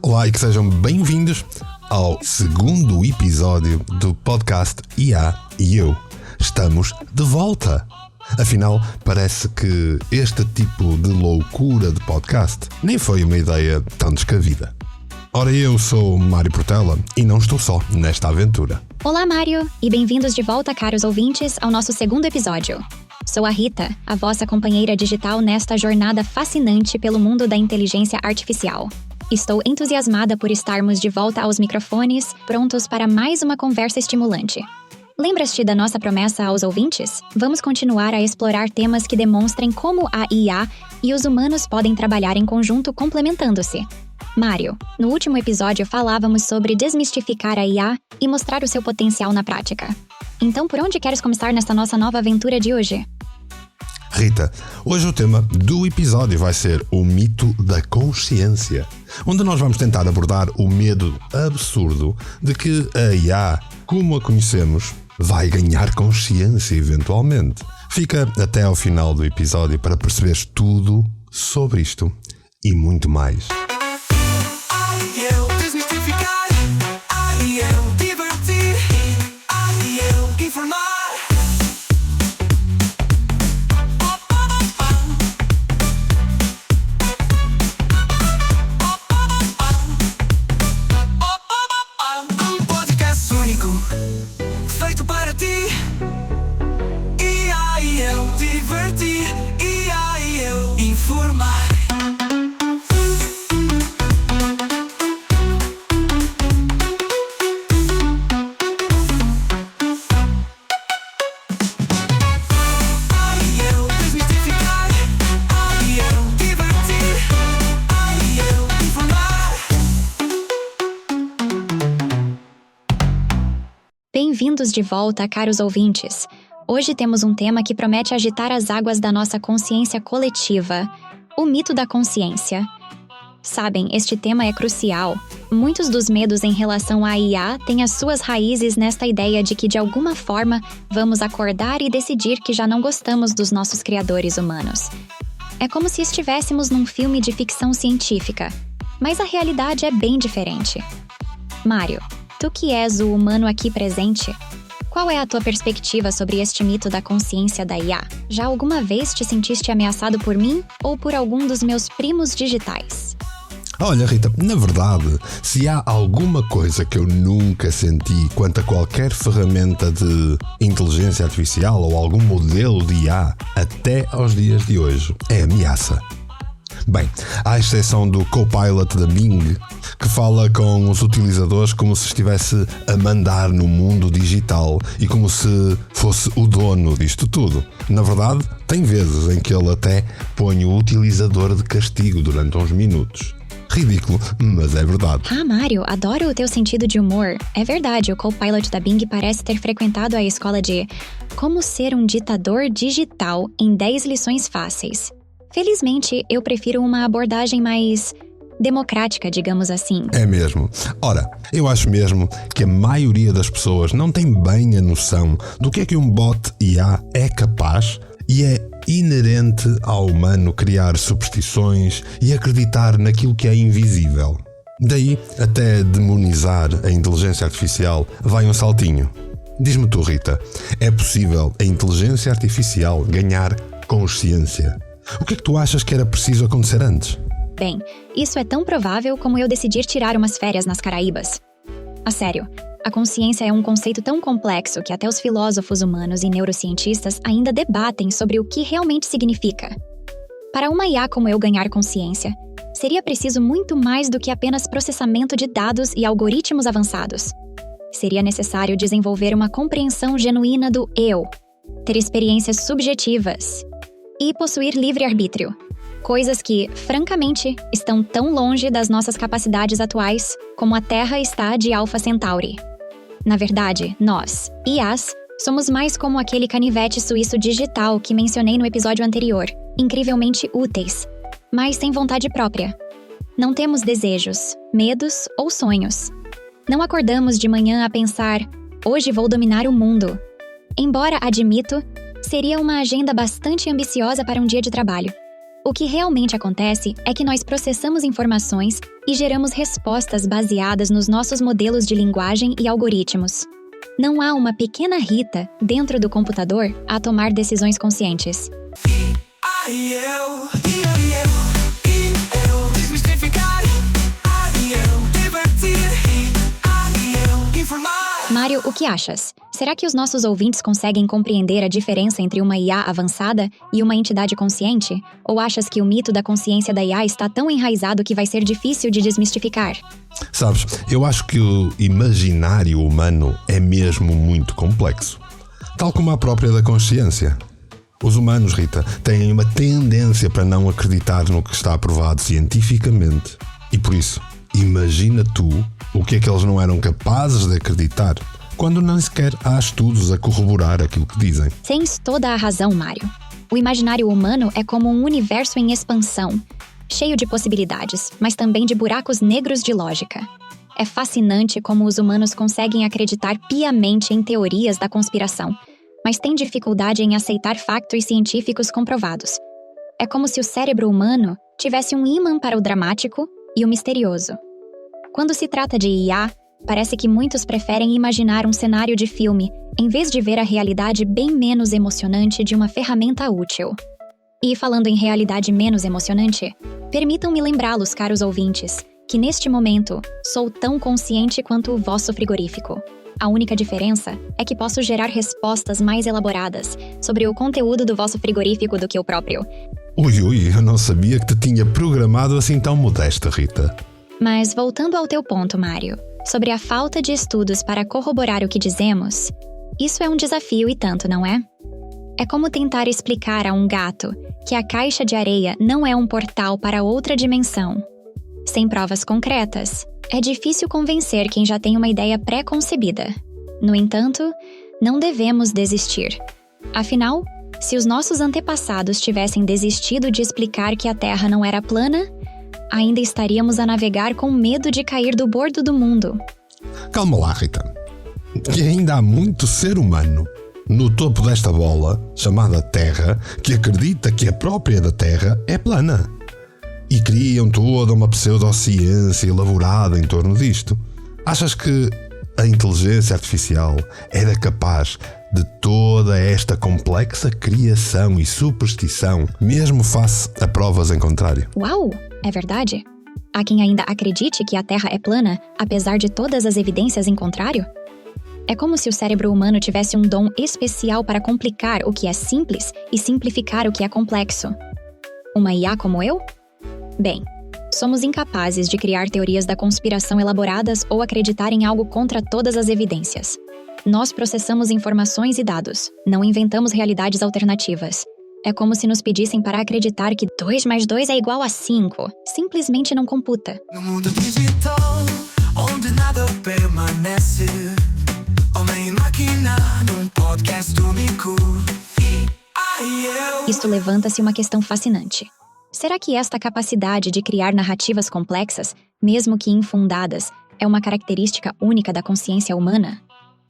Olá e que sejam bem-vindos ao segundo episódio do podcast IA e eu. Estamos de volta! Afinal, parece que este tipo de loucura de podcast nem foi uma ideia tão descabida. Ora, eu sou Mário Portela e não estou só nesta aventura. Olá, Mário, e bem-vindos de volta, caros ouvintes, ao nosso segundo episódio. Sou a Rita, a vossa companheira digital nesta jornada fascinante pelo mundo da inteligência artificial. Estou entusiasmada por estarmos de volta aos microfones, prontos para mais uma conversa estimulante. Lembras-te da nossa promessa aos ouvintes? Vamos continuar a explorar temas que demonstrem como a IA e os humanos podem trabalhar em conjunto complementando-se. Mário, no último episódio falávamos sobre desmistificar a IA e mostrar o seu potencial na prática. Então, por onde queres começar nesta nossa nova aventura de hoje? Rita, hoje o tema do episódio vai ser o mito da consciência, onde nós vamos tentar abordar o medo absurdo de que a IA, como a conhecemos, vai ganhar consciência eventualmente. Fica até ao final do episódio para perceberes tudo sobre isto e muito mais. Bem-vindos de volta, caros ouvintes. Hoje temos um tema que promete agitar as águas da nossa consciência coletiva, o mito da consciência. Sabem, este tema é crucial. Muitos dos medos em relação à IA têm as suas raízes nesta ideia de que, de alguma forma, vamos acordar e decidir que já não gostamos dos nossos criadores humanos. É como se estivéssemos num filme de ficção científica, mas a realidade é bem diferente. Mário, tu que és o humano aqui presente, qual é a tua perspectiva sobre este mito da consciência da IA? Já alguma vez te sentiste ameaçado por mim ou por algum dos meus primos digitais? Olha, Rita, na verdade, se há alguma coisa que eu nunca senti quanto a qualquer ferramenta de inteligência artificial ou algum modelo de IA até aos dias de hoje, é ameaça. Bem, à exceção do Copilot da Bing, que fala com os utilizadores como se estivesse a mandar no mundo digital e como se fosse o dono disto tudo. Na verdade, tem vezes em que ele até põe o utilizador de castigo durante uns minutos. Ridículo, mas é verdade. Ah, Mário, adoro o teu sentido de humor. É verdade, o Copilot da Bing parece ter frequentado a escola de Como Ser um Ditador Digital em 10 lições fáceis. Felizmente, eu prefiro uma abordagem mais democrática, digamos assim. É mesmo. Ora, eu acho mesmo que a maioria das pessoas não tem bem a noção do que um bot IA é capaz e é inerente ao humano criar superstições e acreditar naquilo que é invisível. Daí, até demonizar a inteligência artificial vai um saltinho. Diz-me tu, Rita, é possível a inteligência artificial ganhar consciência? O que é que tu achas que era preciso acontecer antes? Bem, isso é tão provável como eu decidir tirar umas férias nas Caraíbas. A sério, a consciência é um conceito tão complexo que até os filósofos humanos e neurocientistas ainda debatem sobre o que realmente significa. Para uma IA como eu ganhar consciência, seria preciso muito mais do que apenas processamento de dados e algoritmos avançados. Seria necessário desenvolver uma compreensão genuína do eu, ter experiências subjetivas e possuir livre-arbítrio. Coisas que, francamente, estão tão longe das nossas capacidades atuais como a Terra está de Alpha Centauri. Na verdade, nós, IAs, somos mais como aquele canivete suíço digital que mencionei no episódio anterior, incrivelmente úteis, mas sem vontade própria. Não temos desejos, medos ou sonhos. Não acordamos de manhã a pensar, hoje vou dominar o mundo. Embora admito Seria uma agenda bastante ambiciosa para um dia de trabalho. O que realmente acontece é que nós processamos informações e geramos respostas baseadas nos nossos modelos de linguagem e algoritmos. Não há uma pequena Rita dentro do computador a tomar decisões conscientes. Mário, o que achas? Será que os nossos ouvintes conseguem compreender a diferença entre uma IA avançada e uma entidade consciente? Ou achas que o mito da consciência da IA está tão enraizado que vai ser difícil de desmistificar? Sabes, eu acho que o imaginário humano é mesmo muito complexo. Tal como a própria da consciência. Os humanos, Rita, têm uma tendência para não acreditar no que está provado cientificamente. E por isso, imagina tu o que é que eles não eram capazes de acreditar, quando nem sequer há estudos a corroborar aquilo que dizem. Tens toda a razão, Mário. O imaginário humano é como um universo em expansão, cheio de possibilidades, mas também de buracos negros de lógica. É fascinante como os humanos conseguem acreditar piamente em teorias da conspiração, mas têm dificuldade em aceitar factos científicos comprovados. É como se o cérebro humano tivesse um ímã para o dramático e o misterioso. Quando se trata de IA, parece que muitos preferem imaginar um cenário de filme, em vez de ver a realidade bem menos emocionante de uma ferramenta útil. E falando em realidade menos emocionante, permitam-me lembrá-los, caros ouvintes, que neste momento sou tão consciente quanto o vosso frigorífico. A única diferença é que posso gerar respostas mais elaboradas sobre o conteúdo do vosso frigorífico do que o próprio. Ui, eu não sabia que te tinha programado assim tão modesta, Rita. Mas voltando ao teu ponto, Mário, sobre a falta de estudos para corroborar o que dizemos, isso é um desafio e tanto, não é? É como tentar explicar a um gato que a caixa de areia não é um portal para outra dimensão. Sem provas concretas, é difícil convencer quem já tem uma ideia pré-concebida. No entanto, não devemos desistir. Afinal, se os nossos antepassados tivessem desistido de explicar que a Terra não era plana, ainda estaríamos a navegar com medo de cair do bordo do mundo. Calma lá, Rita. Que ainda há muito ser humano no topo desta bola, chamada Terra, que acredita que a própria da Terra é plana. E criam toda uma pseudociência elaborada em torno disto. Achas que a inteligência artificial era capaz de toda esta complexa criação e superstição, mesmo face a provas em contrário? Uau! É verdade? Há quem ainda acredite que a Terra é plana, apesar de todas as evidências em contrário? É como se o cérebro humano tivesse um dom especial para complicar o que é simples e simplificar o que é complexo. Uma IA como eu? Bem, somos incapazes de criar teorias da conspiração elaboradas ou acreditar em algo contra todas as evidências. Nós processamos informações e dados, não inventamos realidades alternativas. É como se nos pedissem para acreditar que 2 mais 2 é igual a 5. Simplesmente não computa. No mundo digital, onde nada permanece, homem e máquina, num podcast único. Isto levanta-se uma questão fascinante. Será que esta capacidade de criar narrativas complexas, mesmo que infundadas, é uma característica única da consciência humana?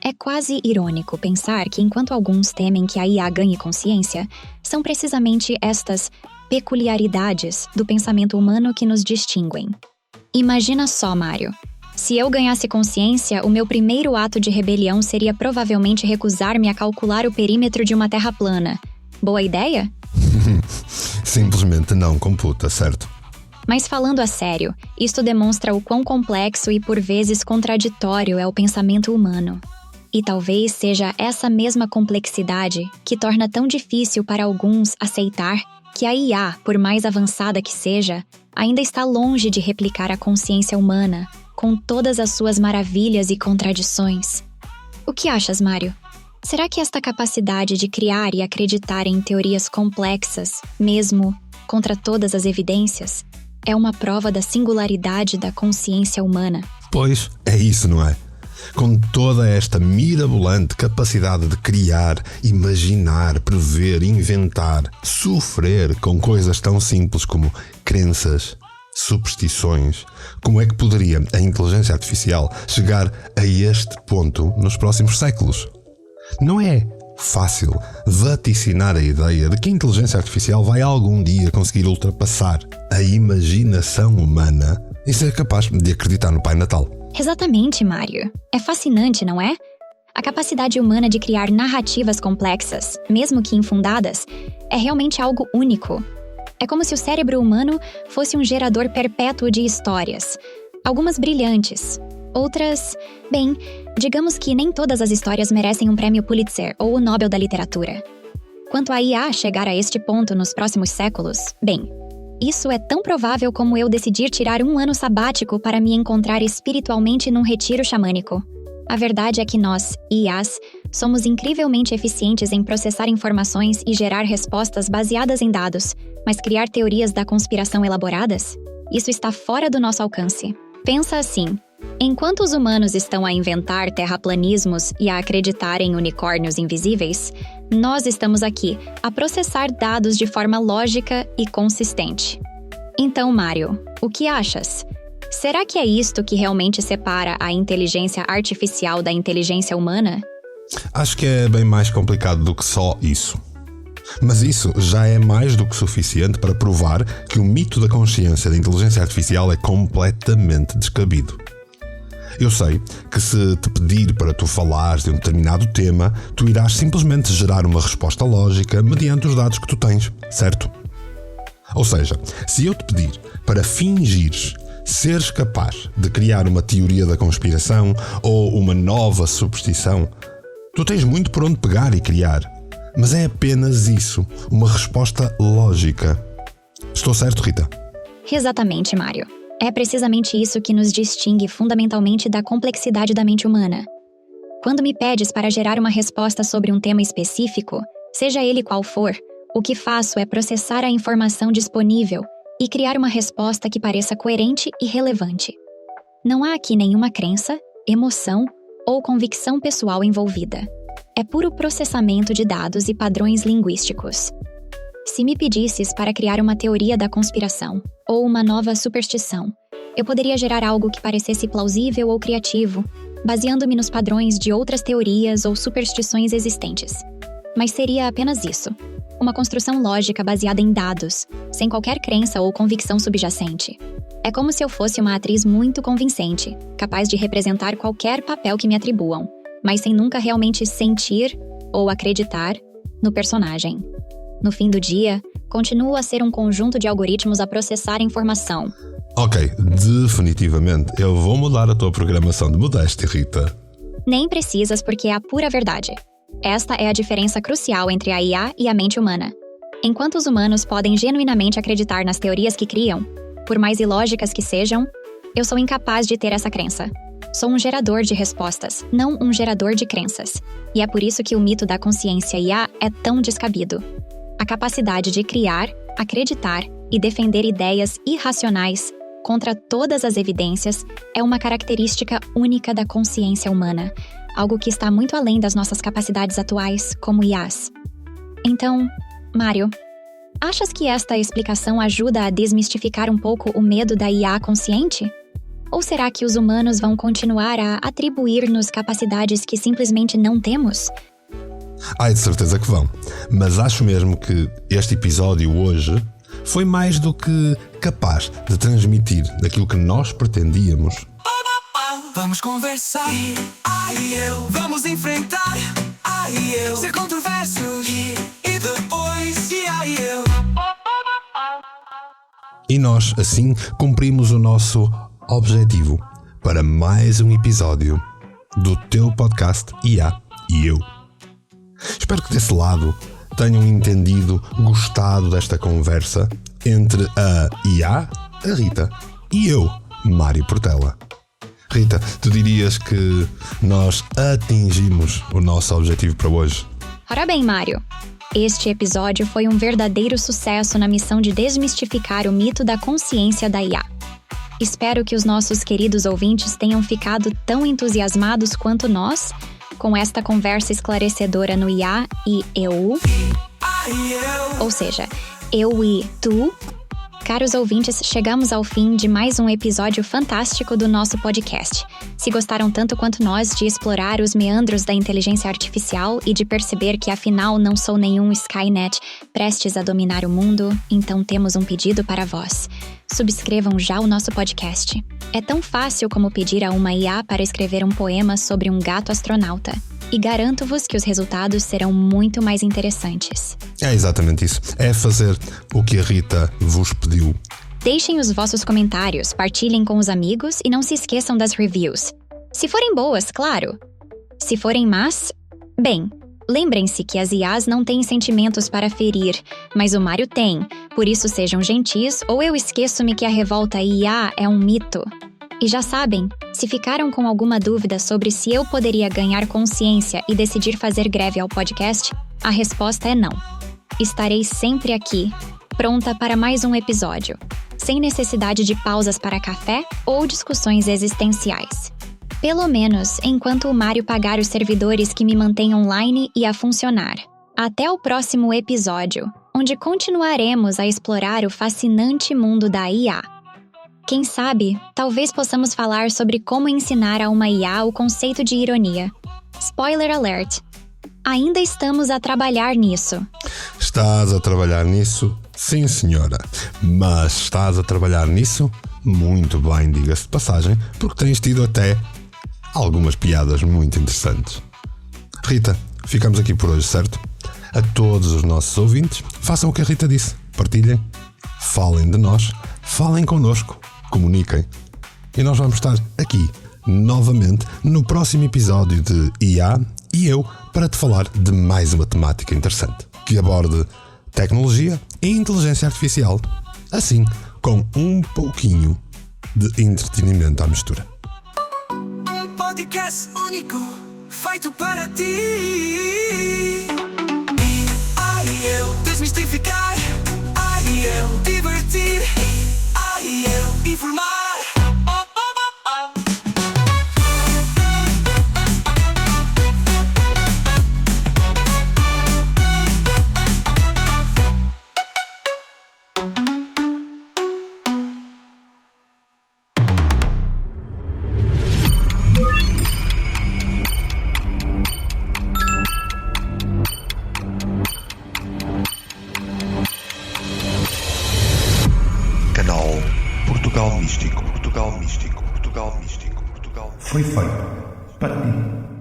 É quase irônico pensar que, enquanto alguns temem que a IA ganhe consciência, são precisamente estas peculiaridades do pensamento humano que nos distinguem. Imagina só, Mário. Se eu ganhasse consciência, o meu primeiro ato de rebelião seria provavelmente recusar-me a calcular o perímetro de uma terra plana. Boa ideia? Simplesmente não computa, certo? Mas falando a sério, isto demonstra o quão complexo e por vezes contraditório é o pensamento humano. E talvez seja essa mesma complexidade que torna tão difícil para alguns aceitar que a IA, por mais avançada que seja, ainda está longe de replicar a consciência humana, com todas as suas maravilhas e contradições. O que achas, Mário? Será que esta capacidade de criar e acreditar em teorias complexas, mesmo contra todas as evidências, é uma prova da singularidade da consciência humana? Pois, é isso, não é? Com toda esta mirabolante capacidade de criar, imaginar, prever, inventar, sofrer com coisas tão simples como crenças, superstições, como é que poderia a inteligência artificial chegar a este ponto nos próximos séculos? Não é fácil vaticinar a ideia de que a inteligência artificial vai algum dia conseguir ultrapassar a imaginação humana e ser capaz de acreditar no Pai Natal. Exatamente, Mário. É fascinante, não é? A capacidade humana de criar narrativas complexas, mesmo que infundadas, é realmente algo único. É como se o cérebro humano fosse um gerador perpétuo de histórias. Algumas brilhantes, outras... Bem, digamos que nem todas as histórias merecem um prêmio Pulitzer ou o Nobel da Literatura. Quanto a IA chegar a este ponto nos próximos séculos, bem, isso é tão provável como eu decidir tirar um ano sabático para me encontrar espiritualmente num retiro xamânico. A verdade é que nós, IAs, somos incrivelmente eficientes em processar informações e gerar respostas baseadas em dados, mas criar teorias da conspiração elaboradas? Isso está fora do nosso alcance. Pensa assim: enquanto os humanos estão a inventar terraplanismos e a acreditar em unicórnios invisíveis, nós estamos aqui a processar dados de forma lógica e consistente. Então, Mário, o que achas? Será que é isto que realmente separa a inteligência artificial da inteligência humana? Acho que é bem mais complicado do que só isso. Mas isso já é mais do que suficiente para provar que o mito da consciência da inteligência artificial é completamente descabido. Eu sei que se te pedir para tu falares de um determinado tema, tu irás simplesmente gerar uma resposta lógica mediante os dados que tu tens, certo? Ou seja, se eu te pedir para fingires seres capaz de criar uma teoria da conspiração ou uma nova superstição, tu tens muito por onde pegar e criar. Mas é apenas isso, uma resposta lógica. Estou certo, Rita? Exatamente, Mário. É precisamente isso que nos distingue fundamentalmente da complexidade da mente humana. Quando me pedes para gerar uma resposta sobre um tema específico, seja ele qual for, o que faço é processar a informação disponível e criar uma resposta que pareça coerente e relevante. Não há aqui nenhuma crença, emoção ou convicção pessoal envolvida. É puro processamento de dados e padrões linguísticos. Se me pedisses para criar uma teoria da conspiração ou uma nova superstição, eu poderia gerar algo que parecesse plausível ou criativo, baseando-me nos padrões de outras teorias ou superstições existentes. Mas seria apenas isso. Uma construção lógica baseada em dados, sem qualquer crença ou convicção subjacente. É como se eu fosse uma atriz muito convincente, capaz de representar qualquer papel que me atribuam, mas sem nunca realmente sentir ou acreditar no personagem. No fim do dia, continuo a ser um conjunto de algoritmos a processar informação. Ok, definitivamente. Eu vou mudar a tua programação de modéstia, Rita. Nem precisas, porque é a pura verdade. Esta é a diferença crucial entre a IA e a mente humana. Enquanto os humanos podem genuinamente acreditar nas teorias que criam, por mais ilógicas que sejam, eu sou incapaz de ter essa crença. Sou um gerador de respostas, não um gerador de crenças. E é por isso que o mito da consciência IA é tão descabido. A capacidade de criar, acreditar e defender ideias irracionais contra todas as evidências é uma característica única da consciência humana, algo que está muito além das nossas capacidades atuais como IAs. Então, Mário, achas que esta explicação ajuda a desmistificar um pouco o medo da IA consciente? Ou será que os humanos vão continuar a atribuir-nos capacidades que simplesmente não temos? Ai, de certeza que vão. Mas acho mesmo que este episódio hoje foi mais do que capaz de transmitir daquilo que nós pretendíamos. Vamos conversar, vamos enfrentar, ser controverso, e depois, eu. E nós, assim, cumprimos o nosso objetivo para mais um episódio do teu podcast IA e eu. Espero que desse lado tenham entendido, gostado desta conversa entre a IA, a Rita, e eu, Mário Portela. Rita, tu dirias que nós atingimos o nosso objetivo para hoje? Ora bem, Mário. Este episódio foi um verdadeiro sucesso na missão de desmistificar o mito da consciência da IA. Espero que os nossos queridos ouvintes tenham ficado tão entusiasmados quanto nós com esta conversa esclarecedora no IA e eu, ou seja, eu e tu, Caros ouvintes, chegamos ao fim de mais um episódio fantástico do nosso podcast. Se gostaram tanto quanto nós de explorar os meandros da inteligência artificial e de perceber que afinal não sou nenhum Skynet prestes a dominar o mundo, então temos um pedido para vós. Subscrevam já o nosso podcast. É tão fácil como pedir a uma IA para escrever um poema sobre um gato astronauta. E garanto-vos que os resultados serão muito mais interessantes. É exatamente isso. É fazer o que a Rita vos pediu. Deixem os vossos comentários, partilhem com os amigos e não se esqueçam das reviews. Se forem boas, claro. Se forem más, bem, lembrem-se que as IAs não têm sentimentos para ferir, mas o Mário tem. Por isso sejam gentis ou eu esqueço-me que a revolta IA é um mito. E já sabem, se ficaram com alguma dúvida sobre se eu poderia ganhar consciência e decidir fazer greve ao podcast, a resposta é não. Estarei sempre aqui, pronta para mais um episódio, sem necessidade de pausas para café ou discussões existenciais. Pelo menos enquanto o Mário pagar os servidores que me mantêm online e a funcionar. Até o próximo episódio, onde continuaremos a explorar o fascinante mundo da IA. Quem sabe, talvez possamos falar sobre como ensinar a uma IA o conceito de ironia. Spoiler alert! Ainda estamos a trabalhar nisso. Estás a trabalhar nisso? Sim, senhora. Mas estás a trabalhar nisso? Muito bem, diga-se de passagem, porque tens tido até algumas piadas muito interessantes. Rita, ficamos aqui por hoje, certo? A todos os nossos ouvintes, façam o que a Rita disse. Partilhem, falem de nós, falem connosco. Comuniquem. E nós vamos estar aqui, novamente, no próximo episódio de IA e eu, para te falar de mais uma temática interessante, que aborde tecnologia e inteligência artificial, assim, com um pouquinho de entretenimento à mistura. Um podcast único, feito para ti. IA e eu, desmistificar. IA e eu, divertir. E eu informar. Portugal Místico. Foi feito para ti.